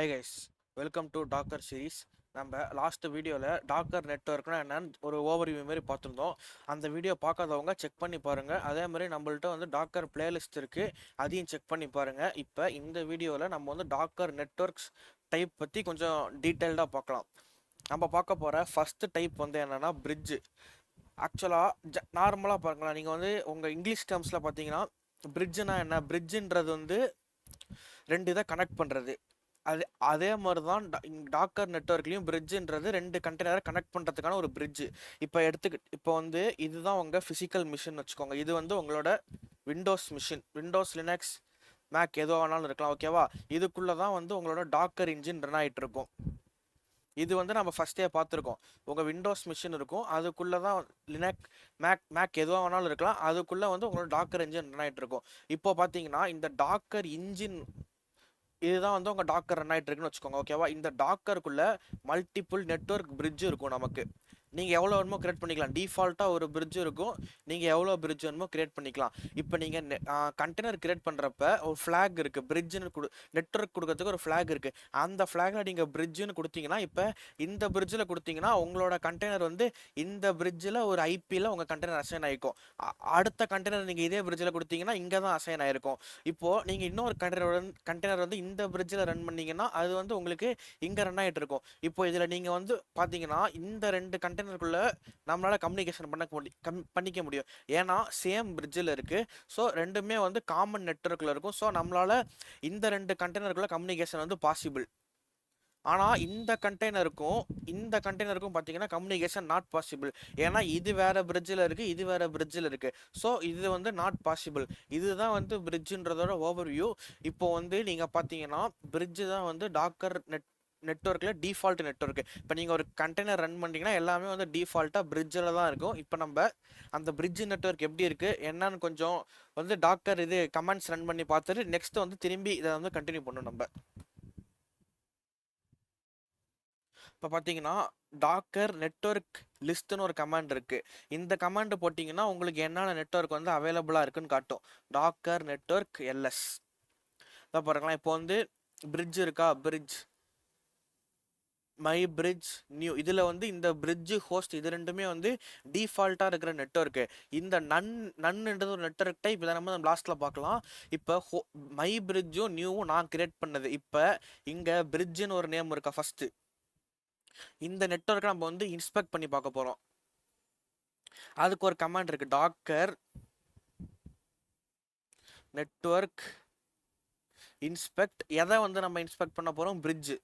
High guys, welcome to Docker series. நம்ம last வீடியோவில் Docker நெட்ஒர்க்னா என்னன்னு ஒரு ஓவர்வியூ மாதிரி பார்த்துருந்தோம். அந்த வீடியோ பார்க்காதவங்க செக் பண்ணி பாருங்கள். அதே மாதிரி நம்மள்ட்ட வந்து டாக்கர் பிளேலிஸ்ட் இருக்குது, அதையும் செக் பண்ணி பாருங்கள். இப்போ இந்த வீடியோவில் நம்ம வந்து டாக்கர் நெட்ஒர்க்ஸ் டைப் பற்றி கொஞ்சம் டீட்டெயில்டாக பார்க்கலாம். நம்ம பார்க்க போகிற ஃபஸ்ட்டு டைப் வந்து என்னென்னா பிரிட்ஜு. ஆக்சுவலாக நார்மலாக பார்க்கலாம். நீங்கள் வந்து உங்கள் இங்கிலீஷ் டேர்ம்ஸில் பார்த்தீங்கன்னா பிரிட்ஜுனா என்ன, பிரிட்ஜுன்றது வந்து ரெண்டு இதை கனெக்ட் பண்ணுறது. அதே மாதிரி தான் டாக்கர் நெட்ஒர்க்லையும் பிரிட்ஜுன்றது ரெண்டு கண்டெய்னரை கனெக்ட் பண்ணுறதுக்கான ஒரு பிரிட்ஜு. இப்போ வந்து இதுதான் உங்கள் ஃபிசிக்கல் மிஷின் வச்சுக்கோங்க. இது வந்து உங்களோட Windows machine, Windows Linux Mac எதுவாக வேணாலும் இருக்கலாம், ஓகேவா? இதுக்குள்ளே தான் வந்து உங்களோட டாக்கர் இன்ஜின் ரன் ஆகிட்டு இருக்கும். இது வந்து நம்ம ஃபஸ்ட்டே பார்த்துருக்கோம். உங்கள் விண்டோஸ் மிஷின் இருக்கும், அதுக்குள்ளே தான் லினக் மேக் எதுவாக வேணாலும் இருக்கலாம், அதுக்குள்ளே வந்து உங்களோட டாக்கர் இன்ஜின் ரன் ஆகிட்டு இருக்கும். இப்போ பார்த்தீங்கன்னா இந்த டாக்கர் இன்ஜின் இதுதான் வந்து உங்கள் டாக்கர் ரன் ஆகிட்டு இருக்குன்னு வச்சுக்கோங்க, ஓகேவா? இந்த டாக்கருக்குள்ளே மல்டிபிள் நெட்ஒர்க் பிரிட்ஜ் இருக்கும். நமக்கு நீங்கள் எவ்வளோ வேணுமோ கிரியேட் பண்ணிக்கலாம். டிஃபால்ட்டாக ஒரு பிரிட்ஜ் இருக்கும், நீங்கள் எவ்வளோ பிரிட்ஜ் வேணுமோ கிரியேட் பண்ணிக்கலாம். இப்போ நீங்கள் கண்டெய்னர் கிரியேட் பண்ணுறப்ப ஒரு ஃப்ளாக் இருக்குது, பிரிட்ஜுன்னு நெட்ஒர்க் கொடுக்கறதுக்கு ஒரு ஃப்ளாக் இருக்குது. அந்த ஃப்ளாகில் நீங்கள் பிரிட்ஜுன்னு கொடுத்தீங்கன்னா, இப்போ இந்த பிரிட்ஜில் கொடுத்தீங்கன்னா உங்களோட கண்டெய்னர் வந்து இந்த பிரிட்ஜில் ஒரு ஐபியில் உங்கள் கண்டெய்னர் அசைன் ஆகிக்கும். அடுத்த கண்டெய்னர் நீங்கள் இதே பிரிட்ஜில் கொடுத்தீங்கன்னா இங்கே தான் அசைன் ஆகிருக்கும். இப்போது நீங்கள் இன்னொரு கண்டெய்னர் வந்து இந்த பிரிட்ஜில் ரன் பண்ணிங்கன்னா அது வந்து உங்களுக்கு இங்கே ரன் ஆகிட்டு இருக்கும். இப்போ இதில் நீங்கள் வந்து பார்த்தீங்கன்னா இந்த ரெண்டு கண்டெய்னருக்குள்ளே நம்மளால் கம்யூனிகேஷன் பண்ணிக்க முடியும். ஏன்னா சேம் பிரிட்ஜில் இருக்குது. ஸோ ரெண்டுமே வந்து காமன் நெட்ஒர்க்கில் இருக்கும். ஸோ நம்மளால் இந்த ரெண்டு கண்டெய்னருக்குள்ளே கம்யூனிகேஷன் வந்து பாசிபிள். ஆனால் இந்த கண்டெய்னருக்கும் பார்த்தீங்கன்னா கம்யூனிகேஷன் நாட் பாசிபிள். ஏன்னா இது வேறு பிரிட்ஜில் இருக்குது, இது வேறு பிரிட்ஜில் இருக்குது. ஸோ இது வந்து நாட் பாசிபிள். இதுதான் வந்து பிரிட்ஜுன்றதோட ஓவர்வியூ. இப்போ வந்து நீங்கள் பார்த்தீங்கன்னா பிரிட்ஜு தான் வந்து டாக்கர் நெட்ஒர்க்கில் டிஃபால்ட் நெட்ஒர்க்கு. இப்போ நீங்கள் ஒரு கண்டெய்னர் ரன் பண்ணிங்கன்னா எல்லாமே வந்து டிஃபால்ட்டாக பிரிட்ஜில் தான் இருக்கும். இப்போ நம்ம அந்த பிரிட்ஜ் நெட்ஒர்க் எப்படி இருக்குது என்னன்னு கொஞ்சம் வந்து டாக்கர் இது கமெண்ட்ஸ் ரன் பண்ணி பார்த்துட்டு நெக்ஸ்ட் வந்து திரும்பி இதை வந்து கண்டினியூ பண்ணணும். நம்ம இப்போ பார்த்தீங்கன்னா டாக்கர் நெட்ஒர்க் லிஸ்ட்டுன்னு ஒரு கமாண்ட் இருக்குது. இந்த கமாண்டு போட்டிங்கன்னா உங்களுக்கு என்னென்ன நெட்ஒர்க் வந்து அவைலபிளாக இருக்குன்னு காட்டும். டாக்கர் நெட்ஒர்க் எல்எஸ் தான் பாருங்களா. இப்போ வந்து பிரிட்ஜ் இருக்கா, பிரிட்ஜ் மை பிரிட்ஜ் நியூ, இதில் வந்து இந்த பிரிட்ஜு ஹோஸ்ட் இது ரெண்டுமே வந்து டிஃபால்ட்டாக இருக்கிற நெட்ஒர்க்கு. இந்த நன்ன்றது ஒரு நெட்ஒர்க் டைப். இதை நம்ம லாஸ்ட்டில் பார்க்கலாம். இப்போ மை பிரிட்ஜும் நியூவும் நான் கிரியேட் பண்ணது. இப்போ இங்கே பிரிட்ஜுன்னு ஒரு நேம் இருக்கா ஃபஸ்ட்டு. இந்த நெட்ஒர்க்கை நம்ம வந்து இன்ஸ்பெக்ட் பண்ணி பார்க்க போகிறோம். அதுக்கு ஒரு கமாண்ட் இருக்குது, டாக்கர் நெட்ஒர்க் இன்ஸ்பெக்ட். எதை வந்து நம்ம இன்ஸ்பெக்ட் பண்ண போகிறோம்? பிரிட்ஜு.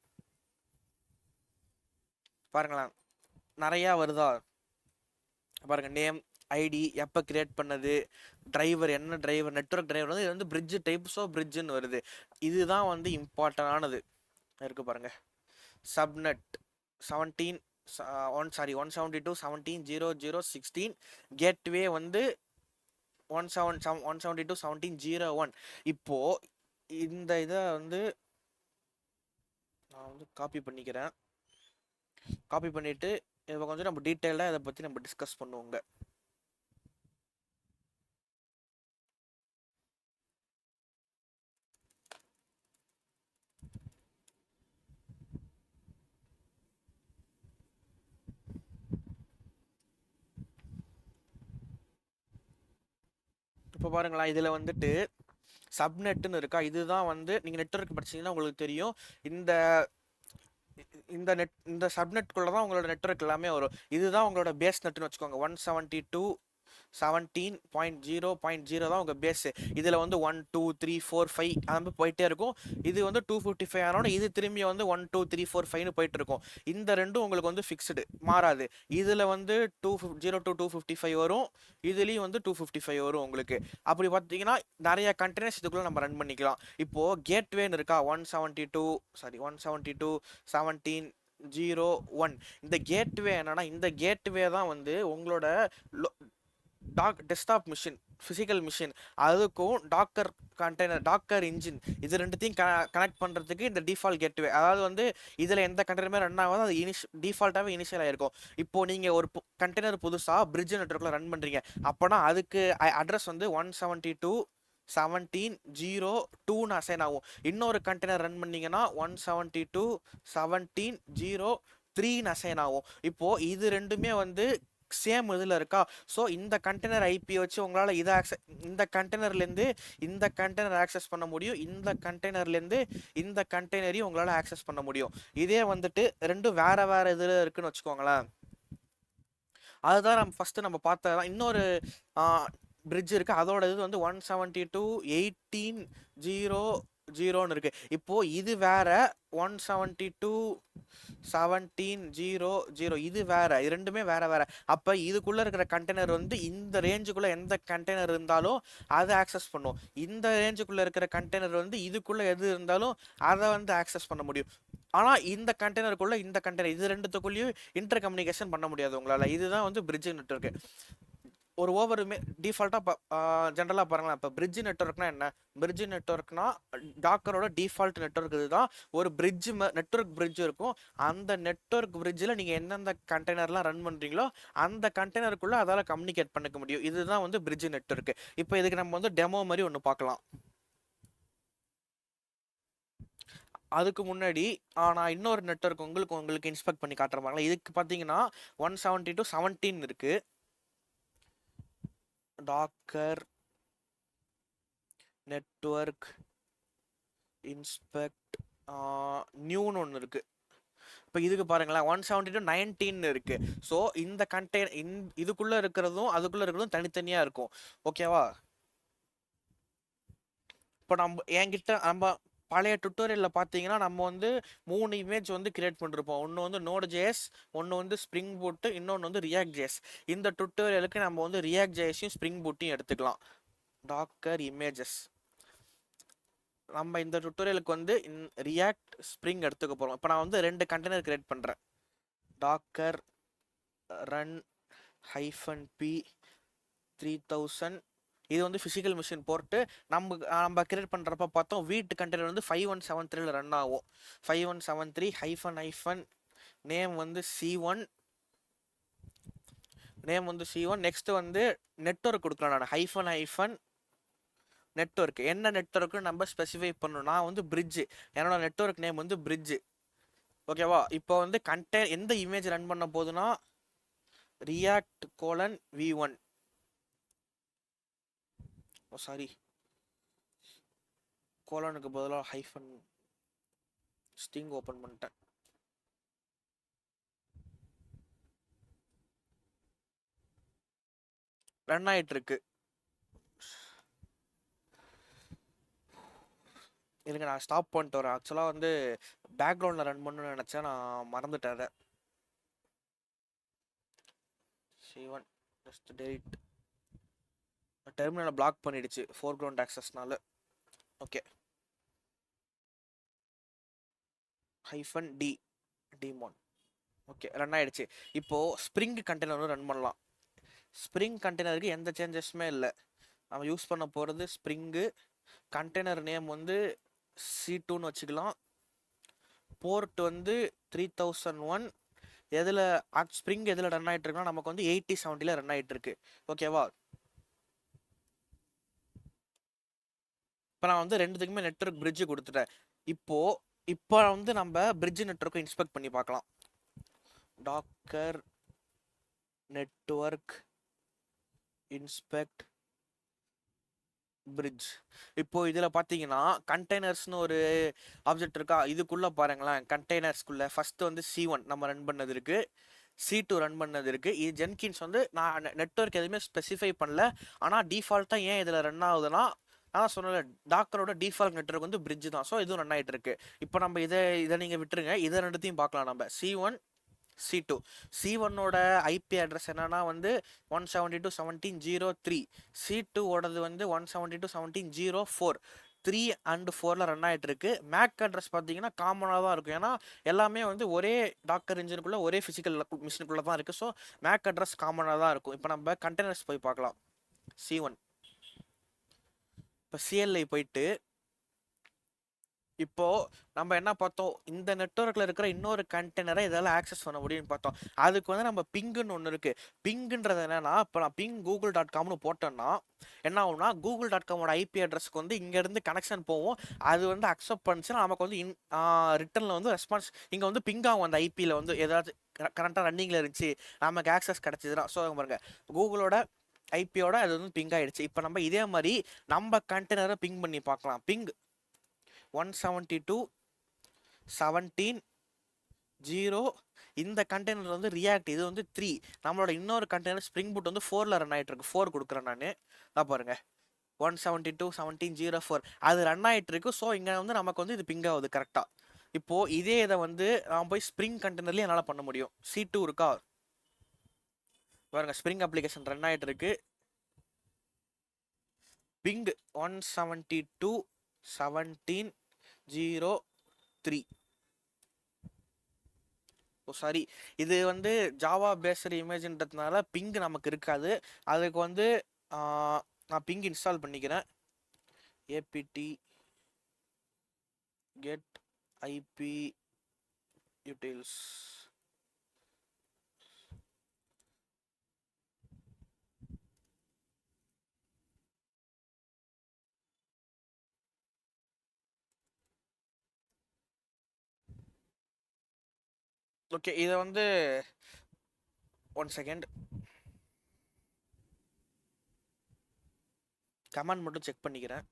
பாருங்களேன் நிறையா வருதா பாருங்க. நேம், ஐடி, எப்போ கிரியேட் பண்ணது, டிரைவர் என்ன டிரைவர், நெட்ஒர்க் டிரைவர் வந்து இது வந்து பிரிட்ஜ் டைப்ஸ் ஆஃப் பிரிட்ஜுன்னு வருது. இதுதான் வந்து இம்பார்ட்டண்டானது இருக்குது பாருங்க. சப்நெட் 172.17.0.0.16 கேட்வே வந்து 172.17.0.1. இப்போ இந்த இதை வந்து நான் வந்து காப்பி பண்ணிக்கிறேன். காப்பி பண்ணிட்டு இதை கொஞ்சம் நம்ம டீட்டெயிலாக இதை பற்றி நம்ம டிஸ்கஸ் பண்ணுவோங்க. இப்போ பாருங்களா, இதில் வந்துட்டு சப்நெட்டுன்னு இருக்கா. இதுதான் வந்து நீங்கள் நெட்ஒர்க் படிச்சீங்கன்னா உங்களுக்கு தெரியும். இந்த சப்நெட்குள்ளே தான் உங்களோட நெட்ஒர்க் எல்லாமே வரும். இதுதான் உங்களோட பேஸ் நெட்னு வச்சுக்கோங்க. 172.17.0.0 தான் உங்கள் பேஸு. இதில் வந்து 1 2 3 4 5 அது மாதிரி போயிட்டே இருக்கும். இது வந்து 255 ஆனோட இது திரும்பி வந்து 1 2 3 4 5ன்னு போயிட்டு இருக்கும். இந்த ரெண்டும் உங்களுக்கு வந்து ஃபிக்ஸ்டு, மாறாது. இதில் வந்து 0 to 255 வரும், இதுலேயும் வந்து 255 வரும் உங்களுக்கு. அப்படி பார்த்தீங்கன்னா நிறைய கண்டெய்னர்ஸ் இதுக்குள்ளே நம்ம ரன் பண்ணிக்கலாம். இப்போது கேட்வேன்னு இருக்கா, 172.17.0.1. இந்த கேட்வே என்னன்னா, இந்த கேட்வே தான் வந்து உங்களோட டெஸ்க்டாப் மிஷின், ஃபிசிக்கல் மிஷின், அதுக்கும் டாக்கர் கண்டெய்னர், டாக்கர் இன்ஜின், இது ரெண்டுத்தையும் கனெக்ட் பண்ணுறதுக்கு இந்த டிஃபால்ட் கேட்வே. அதாவது வந்து இதில் எந்த கண்டெய்னருமே ரன் ஆகாது, அது டிஃபால்ட்டாகவே இனிஷியல் ஆகிருக்கும். இப்போது நீங்கள் ஒரு கண்டெய்னர் புதுசாக பிரிட்ஜ் நெட்ஒர்க்கில் ரன் பண்ணுறீங்க அப்போனா அதுக்கு அட்ரஸ் வந்து 172 172.17.02 அசைன் ஆகும். இன்னொரு கண்டெய்னர் ரன் பண்ணீங்கன்னா 172.17.03 அசைன் ஆகும். இப்போ இது ரெண்டுமே வந்து சேம் இதில் இருக்கா. ஸோ இந்த கண்டெய்னர் ஐபி வச்சு உங்களால் இந்த கண்டெய்னர்லேருந்து இந்த கண்டெய்னர் ஆக்சஸ் பண்ண முடியும், இந்த கண்டெய்னர்லேருந்து இந்த கண்டெய்னரையும் உங்களால் ஆக்சஸ் பண்ண முடியும். இதே வந்துட்டு ரெண்டும் வேற வேற இதில் இருக்குன்னு வச்சுக்கோங்களேன். அதுதான் நம்ம பார்த்ததான். இன்னொரு பிரிட்ஜ் இருக்கு, அதோட இது வந்து 172.18.00 இருக்கு. இப்போ இது வேற, 172.17.00 இது வேற, இது ரெண்டுமே வேற வேற. அப்ப இதுக்குள்ள இருக்கிற கண்டெய்னர் வந்து இந்த ரேஞ்சுக்குள்ள எந்த கண்டெய்னர் இருந்தாலும் அதை ஆக்சஸ் பண்ணும். இந்த ரேஞ்சுக்குள்ள இருக்கிற கண்டெய்னர் வந்து இதுக்குள்ள எது இருந்தாலும் அதை வந்து ஆக்சஸ் பண்ண முடியும். ஆனா இந்த கண்டெய்னருக்குள்ள இந்த கண்டெய்னர் இது ரெண்டுத்துக்குள்ளேயும் இன்டர் கம்யூனிகேஷன் பண்ண முடியாது உங்களால. இதுதான் வந்து பிரிட்ஜ் நெட்வொர்க். ஒரு ஓவருமே டிஃபால்ட்டாக ஜென்ரலாக பாருங்களேன். இப்போ பிரிட்ஜ் நெட்வொர்க்னா என்ன? பிரிட்ஜ் நெட்வொர்க்னா டாக்கரோட டிஃபால்ட் நெட்வொர்க் இதுதான். ஒரு பிரிட்ஜ் நெட்வொர்க் பிரிட்ஜ் இருக்கும். அந்த நெட்வொர்க் பிரிட்ஜில் நீங்கள் எந்தெந்த கண்டெய்னர்லாம் ரன் பண்ணுறீங்களோ அந்த கண்டெய்னருக்குள்ளே அதால் கம்யூனிகேட் பண்ணிக்க முடியும். இதுதான் வந்து பிரிட்ஜ் நெட்வொர்க். இப்போ இதுக்கு நம்ம வந்து டெமோ மாதிரி ஒன்று பார்க்கலாம். அதுக்கு முன்னாடி நான் இன்னொரு நெட்வொர்க் உங்களுக்கு இன்ஸ்பெக்ட் பண்ணி காட்டுறேன். இதுக்கு பார்த்தீங்கன்னா 172.17 இருக்கு. டாக்கர் நெட்வொர்க் இன்ஸ்பெக்ட் நியூன்னு ஒன்று இருக்கு. இப்போ இதுக்கு பாருங்களேன் 172.19 இருக்கு. ஸோ இந்த இதுக்குள்ள இருக்கிறதும் அதுக்குள்ள இருக்கிறதும் தனித்தனியா இருக்கும். ஓகேவா? இப்போ நம்ம பழைய டுட்டோரியலில் பார்த்தீங்கன்னா நம்ம வந்து 3 இமேஜ் வந்து கிரியேட் பண்ணிருப்போம். ஒன்று வந்து Node.js, ஒன்று வந்து ஸ்ப்ரிங் பூட், இன்னொன்று வந்து React.js. இந்த டுட்டோரியலுக்கு நம்ம வந்து React.jsயும் ஸ்ப்ரிங் பூட்டையும் எடுத்துக்கலாம். Docker images. நம்ம இந்த டுட்டோரியலுக்கு வந்து ரியாக்ட் ஸ்ப்ரிங் எடுத்துக்க போகிறோம். இப்போ நான் வந்து 2 கண்டெய்னர் கிரியேட் பண்ணுறேன். Docker run -p 3000. இது வந்து ஃபிசிக்கல் மிஷின் போர்ட்டு. நம்ம கிரியேட் பண்ணுறப்ப பார்த்தோம் வீட்டு கண்டெய்னர் வந்து 5173 ரன் ஆகும். 5173 நேம் வந்து C1. நெக்ஸ்ட் வந்து நெட்வொர்க் கொடுக்கலாம். நான் நெட்வொர்க் என்ன நெட்வொர்க்கு நம்ம ஸ்பெசிஃபை பண்ணணும். நான் வந்து பிரிட்ஜ், என்னோட நெட்வொர்க் நேம் வந்து பிரிட்ஜ். ஓகேவா? இப்போ வந்து எந்த இமேஜ் ரன் பண்ண போதுன்னா React:v1. சாரி, கோலனுக்கு பதிலாக ஹைஃபன் ஸ்டிங் ஓப்பன் பண்ணிட்டேன். ரன் ஆயிட்டு இருக்கு. இல்லைங்க, நான் ஸ்டாப் பண்ணிட்டு வரேன். ஆக்சுவலாக வந்து பேக்ரவுண்டில் ரன் பண்ணணும்னு நினச்சேன், நான் மறந்துட்டேன் அதை. C1 just delete. டெர்மினலை பிளாக் பண்ணிடுச்சு ஃபோர்க்ரவுண்ட் ஆக்சஸ்னால. Okay, -d daemon. Okay, run ஆயிடுச்சு. இப்போது ஸ்ப்ரிங் கண்டெய்னர் ரன் பண்ணலாம். ஸ்ப்ரிங் கண்டெய்னருக்கு எந்த சேஞ்சஸுமே இல்லை. நம்ம யூஸ் பண்ண போகிறது ஸ்ப்ரிங்கு. கண்டெய்னர் நேம் வந்து C2ன்னு வச்சுக்கலாம். போர்ட் வந்து 3001. எதில் ஸ்ப்ரிங் எதில் ரன் ஆகிட்டு இருக்குன்னா நமக்கு வந்து 8070 ரன் ஆகிட்டு இருக்கு. ஓகேவா? இப்போ நான் வந்து ரெண்டுத்துக்குமே நெட்வொர்க் பிரிட்ஜ் கொடுத்துட்டேன். இப்போ வந்து நம்ம பிரிட்ஜ் நெட்வொர்க்கை இன்ஸ்பெக்ட் பண்ணி பார்க்கலாம். Docker network inspect bridge. இப்போ இதில் பார்த்தீங்கன்னா கண்டெய்னர்ஸ்னு ஒரு ஆப்ஜெக்ட் இருக்கா. இதுக்குள்ளே பாருங்களேன், கண்டெய்னர்ஸ்குள்ளே ஃபஸ்ட்டு வந்து C1 நம்ம ரன் பண்ணது இருக்கு, C2 ரன் பண்ணது இருக்கு. இது ஜென்கின்ஸ் வந்து நான் நெட்வொர்க் எதுவுமே ஸ்பெசிஃபை பண்ணல. ஆனால் டிஃபால்ட்டாக ஏன் இதில் ரன் ஆகுதுன்னா, நான் சொன்ன டாக்கரோட டிஃபால்ட் நெட்வொர்க் வந்து பிரிட்ஜ் தான். ஸோ இதுவும் ரன் ஆகிட்டு இருக்கு. இப்போ நம்ம இதை நீங்கள் விட்டுருங்க, இதை ரெண்டுத்தையும் பார்க்கலாம். நம்ம C1 C2. C1ஓட ஐபி அட்ரஸ் என்னன்னா வந்து 172.17.03. C2ஓடது வந்து 172.17.04. 3 and 4ல் ரன் ஆகிட்டு இருக்கு. மேக் அட்ரஸ் பார்த்தீங்கன்னா காமனாக தான் இருக்கும். ஏன்னா எல்லாமே வந்து ஒரே டாக்கர் இன்ஜினுக்குள்ளே ஒரே ஃபிசிக்கல் மிஷினுக்குள்ளே தான் இருக்குது. ஸோ மேக் அட்ரஸ் காமனாக தான் இருக்கும். இப்போ நம்ம கண்டெய்னர்ஸ் போய் பார்க்கலாம். C1. இப்போ CLI போயிட்டு இப்போ நம்ம என்ன பார்த்தோம், இந்த நெட்வொர்க்கில் இருக்கிற இன்னொரு கண்டெய்னரை இதால் ஆக்சஸ் பண்ண முடியும்னு பார்த்தோம். அதுக்கு வந்து நம்ம பிங்குன்னு ஒன்று இருக்குது. பிங்குன்றது என்னன்னா, இப்போ நான் பிங் google.comனு போட்டேன்னா என்ன ஆகும்னா, google.comோட ஐபி அட்ரஸ்க்கு வந்து இங்கேருந்து கனெக்ஷன் போவோம். அது வந்து அக்செப்ட் பண்ணிச்சுன்னா நமக்கு வந்து ரிட்டர்னில் வந்து ரெஸ்பான்ஸ் இங்கே வந்து பிங் ஆகும். அந்த ஐபியில் வந்து ஏதாவது கரண்ட்டாக ரன்னிங்கில் இருந்துச்சு, நமக்கு ஆக்சஸ் கிடச்சிதுன்னா. ஸோ பாருங்க, கூகுளோட ஐபியோட அது வந்து பிங் ஆகிடுச்சு. இப்போ நம்ம இதே மாதிரி நம்ம கண்டெய்னரை பிங் பண்ணி பார்க்கலாம். பிங் 172.17.0. இந்த கண்டெய்னர் வந்து ரியாக்ட், இது வந்து 3. நம்மளோட இன்னொரு கண்டெய்னர் ஸ்ப்ரிங் பூட் வந்து 4ல் ரன் ஆகிட்டு இருக்கு. 4 கொடுக்குறேன் நான். பாருங்க, 172.17.04 அது ரன் ஆகிட்டு இருக்கு. ஸோ இங்கே வந்து நமக்கு வந்து இது பிங் ஆகுது கரெக்டாக. இப்போ இதே இதை வந்து நான் போய் ஸ்ப்ரிங் கண்டெய்னர்லேயே என்னால் பண்ண முடியும். C2 இருக்கா பாருங்க, ஸ்ப்ரிங் அப்ளிகேஷன் ரன் ஆகிட்டு இருக்கு. பிங் 172.17.03. ஓ சாரி, இது வந்து ஜாவா பேஸ்டு இமேஜ்ன்றதுனால பிங் நமக்கு இருக்காது. அதுக்கு வந்து நான் பிங் இன்ஸ்டால் பண்ணிக்கிறேன். apt get ip utils. Okay, இதை வந்து 1 செகண்ட் கமெண்ட் மட்டும் செக் பண்ணிக்கிறேன்.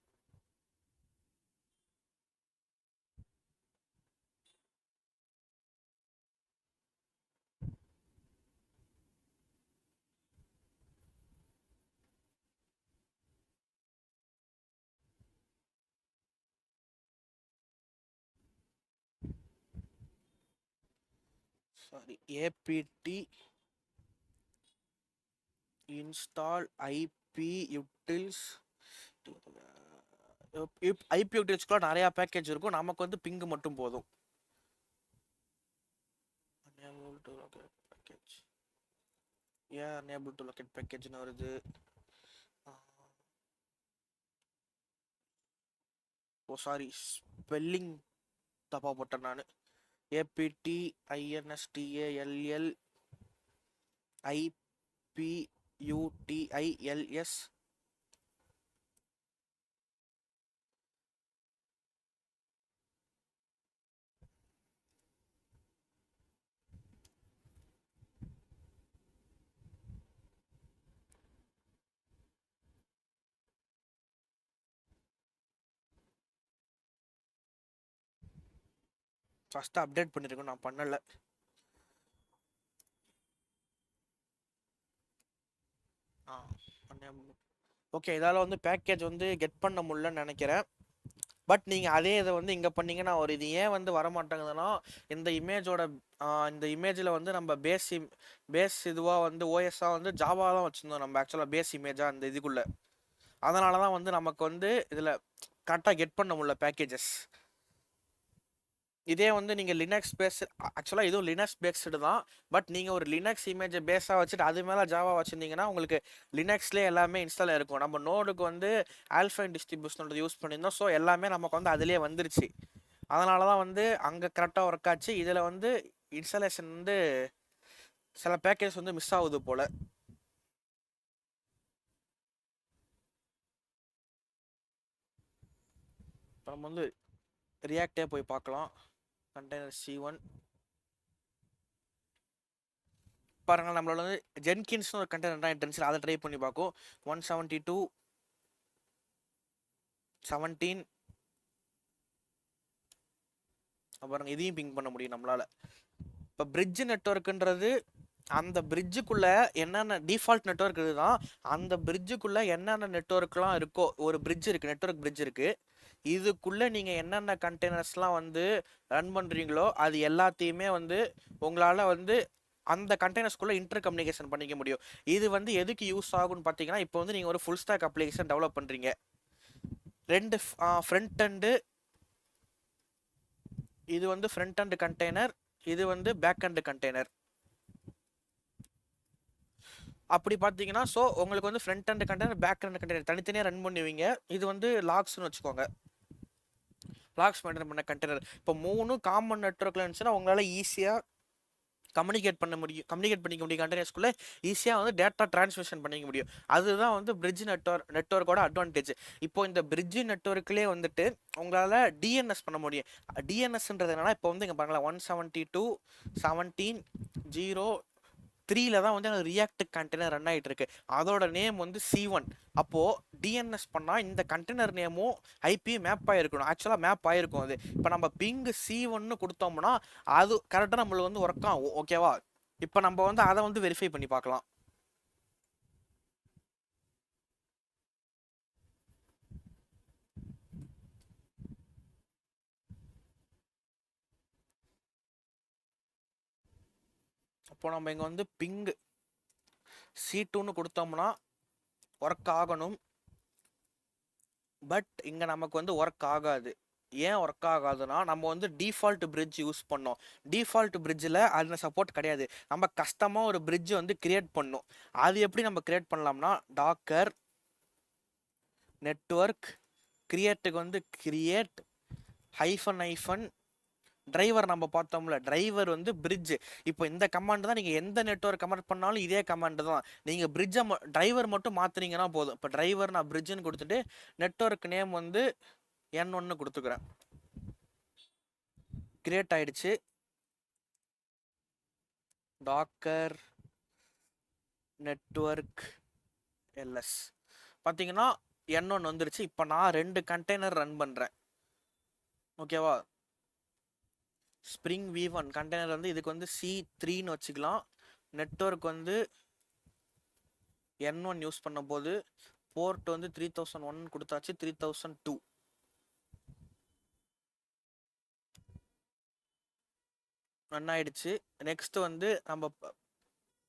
Sorry, apt install ip utils. IP யூட்டில்ஸ்க்குள்ள நிறைய பேக்கேஜ் இருக்கும். நமக்கு வந்து பிங்கு மட்டும் போதும். unable to locate package. ஏன் unable to locate package வருது? ஓ சாரி, ஸ்பெல்லிங் தப்பா போட்டேன் நான். apt install iputils. First update பண்ணியிருக்கேன், நான் பண்ணலை. ஓகே, இதால் வந்து பேக்கேஜ் வந்து கெட் பண்ண முடியலன்னு நினைக்கிறேன். பட் நீங்கள் அதே இதை வந்து இங்கே பண்ணிங்கன்னா ஒரு இது ஏன் வந்து வரமாட்டேங்குதுன்னா, இந்த இமேஜில் வந்து நம்ம பேஸ் இதுவாக வந்து ஓஎஸ்ஸாக வந்து ஜாவா தான் வச்சுருந்தோம் நம்ம ஆக்சுவலாக பேஸ் இமேஜாக அந்த இதுக்குள்ளே. அதனால தான் வந்து நமக்கு வந்து இதில் கரெக்டாக கெட் பண்ண முடியல பேக்கேஜஸ். இதே வந்து நீங்கள் லினக்ஸ் பேஸ், ஆக்சுவலாக இதுவும் லினக்ஸ் பேஸ்டு தான். பட் நீங்கள் ஒரு லினக்ஸ் இமேஜை பேஸாக வச்சுட்டு அது மேலே ஜாவா வச்சுருந்தீங்கன்னா உங்களுக்கு லினக்ஸ்லேயே எல்லாமே இன்ஸ்டால் இருக்கும். நம்ம நோடுக்கு வந்து ஆல்ஃபைன் டிஸ்ட்ரிபியூஷனோட யூஸ் பண்ணியிருந்தோம். ஸோ எல்லாமே நமக்கு வந்து அதிலே வந்துருச்சு. அதனால தான் வந்து அங்கே கரெக்டாக ஒர்க் ஆச்சு. இதில் வந்து இன்ஸ்டாலேஷன் வந்து சில பேக்கேஜ் வந்து மிஸ் ஆகுது போல். நம்ம வந்து ரியாக்டே போய் பார்க்கலாம். கண்டெய்னர் C1 பாருங்க, நம்மளோட வந்து ஜென்கின்ஸ்னு ஒரு கண்டெய்னர் இருந்துச்சு, அதை ட்ரை பண்ணி பார்க்கும். 172.17 பாருங்க, இதையும் பிங் பண்ண முடியும் நம்மளால. இப்போ பிரிட்ஜ் நெட்வொர்க்குன்றது அந்த பிரிட்ஜுக்குள்ள என்னென்ன டிஃபால்ட் நெட்வொர்க் இதுதான். அந்த பிரிட்ஜுக்குள்ள என்னென்ன நெட்வொர்க்லாம் இருக்கோ, ஒரு பிரிட்ஜ் இருக்கு, நெட்வொர்க் பிரிட்ஜ் இருக்கு. இதுக்குள்ள நீங்க என்னென்ன கண்டெய்னர்ஸ்லாம் வந்து ரன் பண்றீங்களோ அது எல்லாத்தையுமே வந்து உங்களால வந்து அந்த கண்டெய்னர்ஸ்குள்ள இன்டர் கம்யூனிகேஷன் பண்ணிக்க முடியும். இது வந்து எதுக்கு யூஸ் ஆகும்னு பார்த்தீங்கன்னா, இப்போ வந்து நீங்கள் ஒரு ஃபுல் ஸ்டாக் அப்ளிகேஷன் டெவலப் பண்ணுறீங்க. 2 ஃப்ரண்ட் அண்டு, இது வந்து ஃப்ரண்ட் அண்ட் கண்டெய்னர், இது வந்து பேக் அண்ட் கண்டெய்னர். அப்படி பார்த்தீங்கன்னா, ஸோ உங்களுக்கு வந்து front end container back end container தனித்தனியாக ரன் பண்ணுவீங்க. இது வந்து லாக்ஸ்னு வச்சுக்கோங்க. லாக்ஸ் மெயின்டைன் பண்ண கண்டெய்னர். இப்போ 3 காமன் நெட்வொர்க்கில் இருந்துச்சுன்னா உங்களால் ஈஸியாக கம்யூனிகேட் பண்ணிக்க முடியும் கண்டெய்னர்ஸ்குள்ளே ஈஸியாக வந்து டேட்டா டிரான்ஸ்மிஷன் பண்ணிக்க முடியும். அதுதான் வந்து பிரிட்ஜ் நெட்வொர்க்கோட அட்வான்டேஜ். இப்போ இந்த பிரிட்ஜ் நெட்வொர்க்லேயே வந்துட்டு உங்களால் டிஎன்எஸ் பண்ண முடியும். டிஎன்எஸ்ன்றது என்னன்னா, இப்போ வந்து இங்கே பாருங்களா 172.17.0.3ல தான் வந்து எனக்கு ரியாக்ட் கண்டெய்னர் ரன் ஆகிட்டு இருக்கு. அதோட நேம் வந்து C1. அப்போது டிஎன்எஸ் பண்ணால் இந்த கண்டெய்னர் நேமும் ஐபியும் மேப் ஆகிருக்கணும். ஆக்சுவலாக மேப் ஆகிருக்கும். அது இப்போ நம்ம பிங்கு C1 கொடுத்தோம்னா அது கரெக்டாக நம்மளுக்கு வந்து ஒர்க் ஆகும். ஓகேவா? இப்போ நம்ம வந்து அதை வந்து வெரிஃபை பண்ணி பார்க்கலாம். அப்போ நம்ம இங்கே வந்து பிங்கு C2 கொடுத்தோம்னா ஒர்க் ஆகணும். பட் இங்கே நமக்கு வந்து ஒர்க் ஆகாது. ஏன் ஒர்க் ஆகாதுன்னா, நம்ம வந்து டிஃபால்ட் பிரிட்ஜ் யூஸ் பண்ணோம். டிஃபால்ட் பிரிட்ஜில் அதில் சப்போர்ட் கிடையாது. நம்ம கஸ்டமாக ஒரு பிரிட்ஜ் வந்து கிரியேட் பண்ணோம். அது எப்படி நம்ம கிரியேட் பண்ணலாம்னா, டாக்கர் நெட்வொர்க் கிரியேட்டுக்கு வந்து கிரியேட் -- டிரைவர் நம்ம பார்த்தோம்ல, டிரைவர் வந்து பிரிட்ஜ். இப்போ இந்த கமாண்ட் தான் நீங்கள் எந்த நெட்வொர்க் கமெண்ட் பண்ணாலும் இதே கமாண்ட் தான். நீங்கள் பிரிட்ஜை டிரைவர் மட்டும் மாற்றினீங்கன்னா போதும். இப்போ டிரைவர் நான் பிரிட்ஜுன்னு கொடுத்துட்டு நெட்வொர்க் நேம் வந்து N1 கொடுத்துக்கிறேன். கிரியேட் ஆயிடுச்சு. டாக்கர் நெட்வொர்க் எல்எஸ் பார்த்தீங்கன்னா N1 வந்துருச்சு. இப்போ நான் 2 கண்டெய்னர் ரன் பண்ணுறேன். ஓகேவா? ஸ்ப்ரிங் V1 கண்டெய்னர் வந்து இதுக்கு வந்து C3ன்னு வச்சுக்கலாம். நெட்வொர்க் வந்து N1 யூஸ் பண்ண போது போர்ட் வந்து 3001 கொடுத்தாச்சு. 3002 ரன் ஆயிடுச்சு. நெக்ஸ்ட் வந்து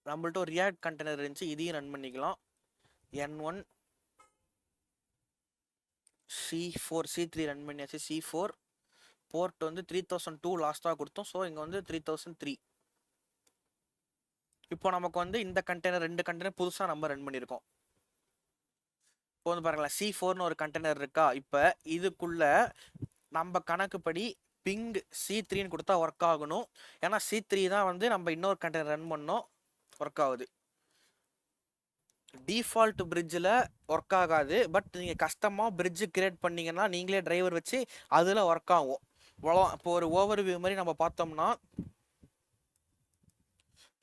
நம்மள்ட்ட ஒரு ரியாக்ட் கண்டெய்னர் இருந்துச்சு, இதையும் ரன் பண்ணிக்கலாம். N1 C4 C3 ரன் பண்ணியாச்சு. C4 போர்ட் வந்து 3002 லாஸ்ட்டாக கொடுத்தோம். ஸோ இங்கே வந்து 3003. இப்போ நமக்கு வந்து இந்த கண்டெய்னர் 2 கண்டெய்னர் புதுசாக நம்ம ரன் பண்ணியிருக்கோம். இப்போ வந்து பாருங்களேன், C4ன்னு ஒரு கண்டெய்னர் இருக்கா. இப்போ இதுக்குள்ள நம்ம கணக்குப்படி பிங் C3ன்னு கொடுத்தா ஒர்க் ஆகணும். ஏன்னா C3 தான் வந்து நம்ம இன்னொரு கண்டெய்னர் ரன் பண்ணோம், ஒர்க் ஆகுது. டிஃபால்ட் பிரிட்ஜில் ஒர்க் ஆகாது. பட் நீங்கள் கஸ்டமாக பிரிட்ஜ் கிரியேட் பண்ணிங்கன்னா நீங்களே டிரைவர் வச்சு அதில் ஒர்க் ஆகும். இப்போ ஒரு ஓவர்வியூ மாதிரி நம்ம பார்த்தோம்னா,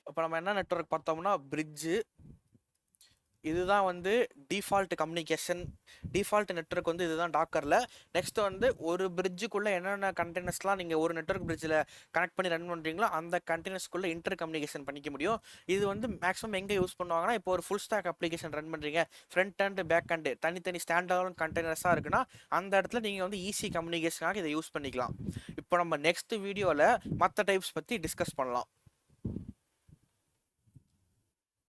இப்போ நம்ம என்ன நெட்வொர்க் பார்த்தோம்னா பிரிட்ஜு, இதுதான் வந்து டிஃபால்ட் கம்யூனிகேஷன். டிஃபால்ட் நெட்வொர்க் வந்து இதுதான் டாக்கரில். நெக்ஸ்ட் வந்து ஒரு பிரிட்ஜுக்குள்ளே என்னென்ன கண்டெய்னர்ஸ்லாம் நீங்கள் ஒரு நெட்வொர்க் பிரிட்ஜில் கனெக்ட் பண்ணி ரன் பண்ணுறீங்களோ அந்த கண்டெய்னர்ஸ்குள்ளே இன்டர் கம்யூனிகேஷன் பண்ணிக்க முடியும். இது வந்து மேக்ஸிமம் எங்கே யூஸ் பண்ணுவாங்கன்னா, இப்போ ஒரு ஃபுல் ஸ்டாக் அப்ளிகேஷன் ரன் பண்ணுறீங்க, ஃப்ரண்ட் அண்ட் பேக் அண்டு தனித்தனி ஸ்டாண்டர்ட் கண்டெய்னர்ஸாக இருக்குன்னா அந்த இடத்துல நீங்கள் வந்து ஈஸி கம்யூனிகேஷனாக இதை யூஸ் பண்ணிக்கலாம். இப்போ நம்ம நெக்ஸ்ட் வீடியோவில் மற்ற டைப்ஸ் பற்றி டிஸ்கஸ் பண்ணலாம்.